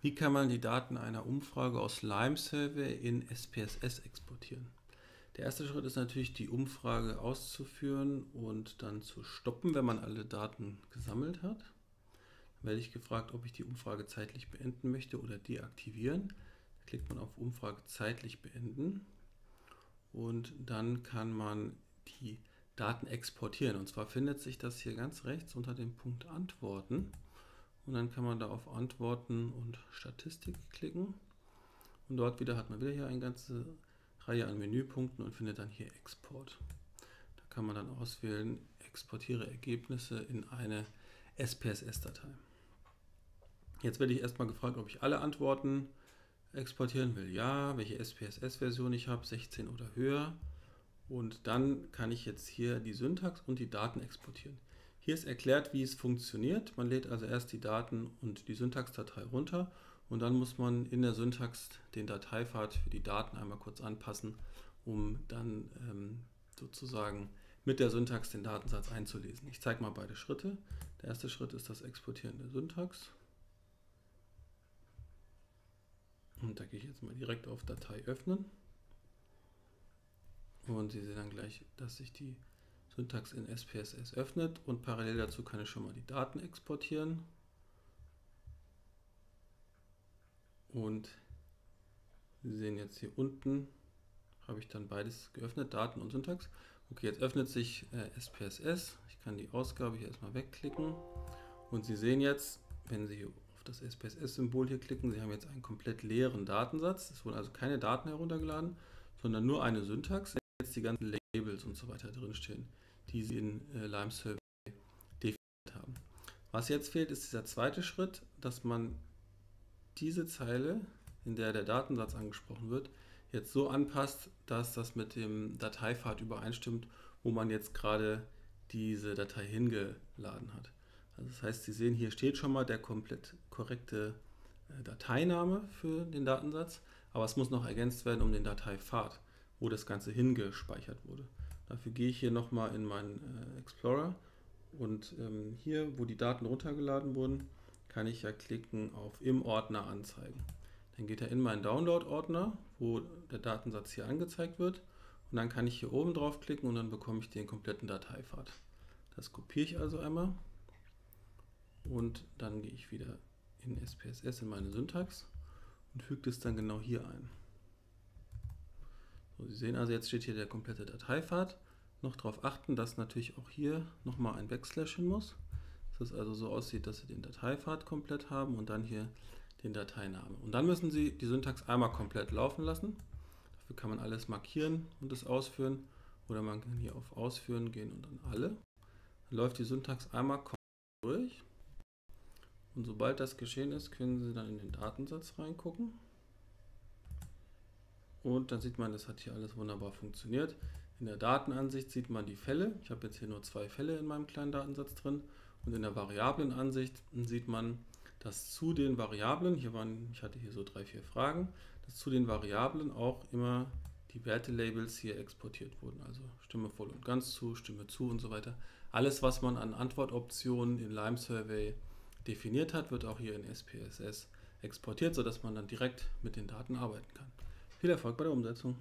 Wie kann man die Daten einer Umfrage aus Lime Survey in SPSS exportieren? Der erste Schritt ist natürlich, die Umfrage auszuführen und dann zu stoppen, wenn man alle Daten gesammelt hat. Dann werde ich gefragt, ob ich die Umfrage zeitlich beenden möchte oder deaktivieren. Da klickt man auf Umfrage zeitlich beenden und dann kann man die Daten exportieren. Und zwar findet sich das hier ganz rechts unter dem Punkt Antworten. Und dann kann man da auf Antworten und Statistik klicken. Und dort hat man wieder hier eine ganze Reihe an Menüpunkten und findet dann hier Export. Da kann man dann auswählen, exportiere Ergebnisse in eine SPSS-Datei. Jetzt werde ich erstmal gefragt, ob ich alle Antworten exportieren will. Ja, welche SPSS-Version ich habe, 16 oder höher. Und dann kann ich jetzt hier die Syntax und die Daten exportieren. Hier ist erklärt, wie es funktioniert. Man lädt also erst die Daten und die Syntax-Datei runter und dann muss man in der Syntax den Dateipfad für die Daten einmal kurz anpassen, um dann sozusagen mit der Syntax den Datensatz einzulesen. Ich zeige mal beide Schritte. Der erste Schritt ist das Exportieren der Syntax. Und da gehe ich jetzt mal direkt auf Datei öffnen. Und Sie sehen dann gleich, dass sich die Syntax in SPSS öffnet und parallel dazu kann ich schon mal die Daten exportieren. Und Sie sehen jetzt hier unten, habe ich dann beides geöffnet, Daten und Syntax. Okay, jetzt öffnet sich SPSS. Ich kann die Ausgabe hier erstmal wegklicken. Und Sie sehen jetzt, wenn Sie auf das SPSS-Symbol hier klicken, Sie haben jetzt einen komplett leeren Datensatz. Es wurden also keine Daten heruntergeladen, sondern nur eine Syntax. Jetzt die ganzen Labels und so weiter drinstehen, die Sie in Lime Survey definiert haben. Was jetzt fehlt, ist dieser zweite Schritt, dass man diese Zeile, in der der Datensatz angesprochen wird, jetzt so anpasst, dass das mit dem Dateipfad übereinstimmt, wo man jetzt gerade diese Datei hingeladen hat. Also das heißt, Sie sehen, hier steht schon mal der komplett korrekte Dateiname für den Datensatz, aber es muss noch ergänzt werden um den Dateipfad, wo das Ganze hingespeichert wurde. Dafür gehe ich hier nochmal in meinen Explorer und hier, wo die Daten runtergeladen wurden, kann ich ja klicken auf im Ordner anzeigen. Dann geht er in meinen Download-Ordner, wo der Datensatz hier angezeigt wird und dann kann ich hier oben drauf klicken und dann bekomme ich den kompletten Dateipfad. Das kopiere ich also einmal und dann gehe ich wieder in SPSS in meine Syntax und füge das dann genau hier ein. So, Sie sehen also, jetzt steht hier der komplette Dateipfad. Noch darauf achten, dass natürlich auch hier nochmal ein Backslash hin muss. Dass es also so aussieht, dass Sie den Dateipfad komplett haben und dann hier den Dateinamen. Und dann müssen Sie die Syntax einmal komplett laufen lassen. Dafür kann man alles markieren und es ausführen. Oder man kann hier auf Ausführen gehen und dann alle. Dann läuft die Syntax einmal komplett durch. Und sobald das geschehen ist, können Sie dann in den Datensatz reingucken. Und dann sieht man, das hat hier alles wunderbar funktioniert. In der Datenansicht sieht man die Fälle. Ich habe jetzt hier nur 2 Fälle in meinem kleinen Datensatz drin. Und in der Variablenansicht sieht man, dass zu den Variablen, ich hatte hier so 3, 4 Fragen, dass zu den Variablen auch immer die Wertelabels hier exportiert wurden. Also Stimme voll und ganz zu, Stimme zu und so weiter. Alles, was man an Antwortoptionen in Lime Survey definiert hat, wird auch hier in SPSS exportiert, sodass man dann direkt mit den Daten arbeiten kann. Viel Erfolg bei der Umsetzung!